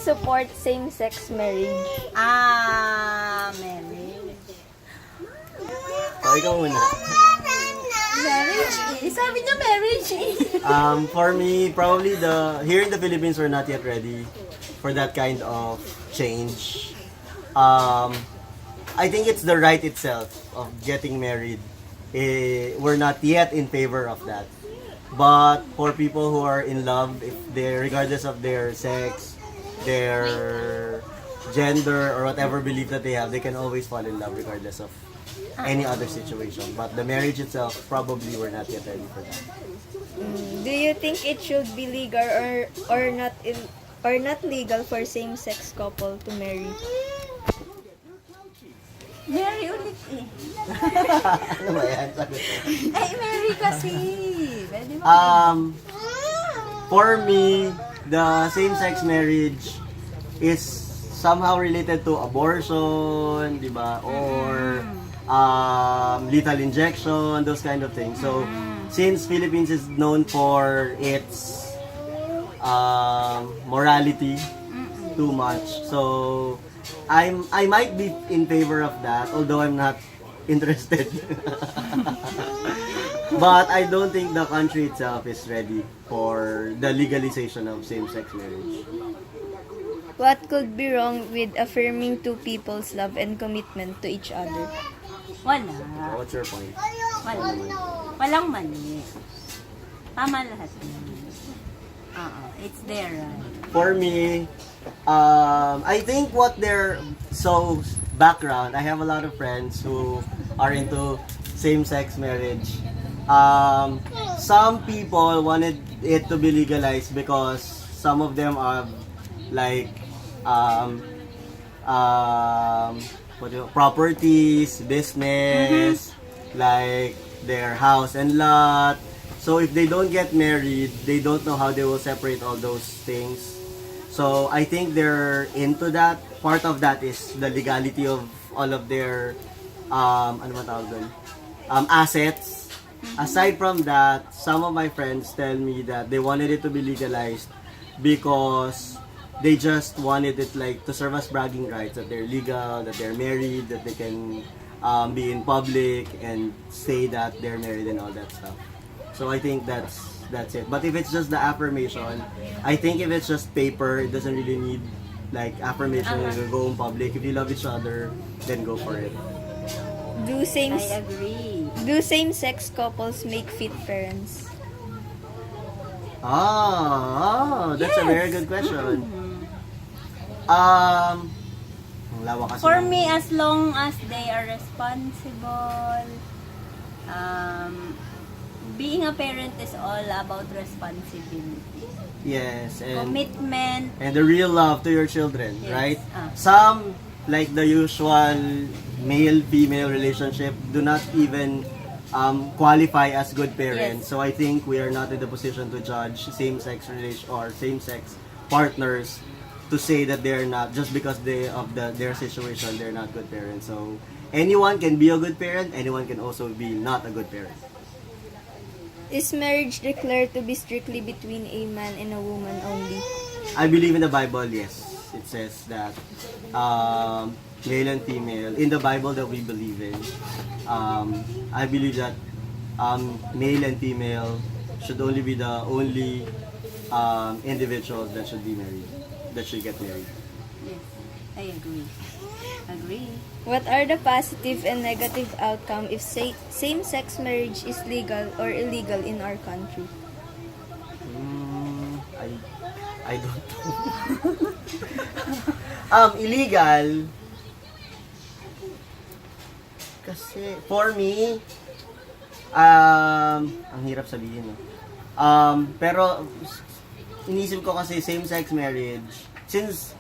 Support same-sex marriage. Marriage. So, ikaw muna. Marriage eh. Sabi niya marriage eh. For me, probably here in the Philippines, we're not yet ready for that kind of change. I think it's the right itself of getting married. We're not yet in favor of that. But for people who are in love, if they regardless of their sex, their gender, or whatever belief that they have, they can always fall in love regardless of any other situation. But the marriage itself, probably we're not yet ready for that. Do you think it should be legal or not legal for same-sex couple to marry? Mary ulit eh. Ano ba yan? Ay, Mary kasi. Pwede mo. For me, the same-sex marriage is somehow related to abortion, di ba? Or lethal injection, those kind of things. So, since Philippines is known for its morality too much, so I might be in favor of that, although I'm not interested. But I don't think the country itself is ready for the legalization of same-sex marriage. What could be wrong with affirming two people's love and commitment to each other? Wala. What's your point? Wala. Walang mali. Tama lahat yun. It's there. For me, I think background, I have a lot of friends who are into same-sex marriage. Some people wanted it to be legalized because some of them are like properties, business, like their house and lot. So if they don't get married, they don't know how they will separate all those things. So I think they're into that. Part of that is the legality of all of their assets. Aside from that, some of my friends tell me that they wanted it to be legalized because they just wanted it like to serve as bragging rights, that they're legal, that they're married, that they can be in public and say that they're married and all that stuff. So I think that's it. But if it's just the affirmation, I think if it's just paper, it doesn't really need like affirmation to go in public. If you love each other, then go for it. Do same I agree. do same-sex couples make fit parents? That's a very good question. Ang lawa kasi. For me, as long as they are responsible, being a parent is all about responsibility. Yes, and Commitment. the real love to your children, Yes. right? Ah. Some, like the usual male-female relationship, do not even qualify as good parents. Yes. So I think we are not in the position to judge same-sex relation or same-sex partners to say that they're not, just because their situation, they're not good parents. So anyone can be a good parent, anyone can also be not a good parent. Is marriage declared to be strictly between a man and a woman only? I believe in the Bible, yes. It says that male and female, in the Bible that we believe in, I believe that male and female should only be the only individuals that should be married, that should get married. Yes, I agree. Agree. What are the positive and negative outcome if same-sex marriage is legal or illegal in our country? I don't know. Illegal. Kasi, for me, ang hirap sabihin, no? Pero, inisip ko kasi same-sex marriage, since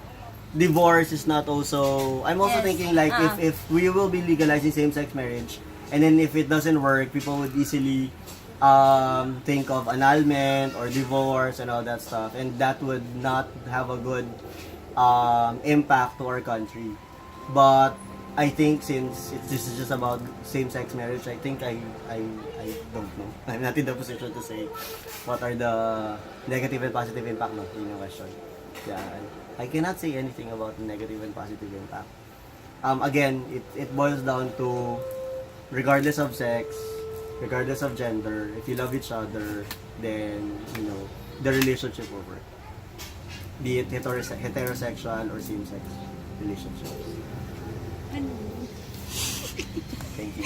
divorce is not also, I'm also Yes. thinking like if we will be legalizing same-sex marriage, and then if it doesn't work, people would easily think of annulment or divorce and all that stuff, and that would not have a good impact to our country. But I think since this is just about same-sex marriage, I think I don't know. I'm not in the position to say what are the negative and positive impact, no, in your question. Yeah. I cannot say anything about the negative and positive impact. Again, it boils down to, regardless of sex, regardless of gender, if you love each other, then, you know, the relationship will work. Be it heterosexual or same-sex relationships. Thank you.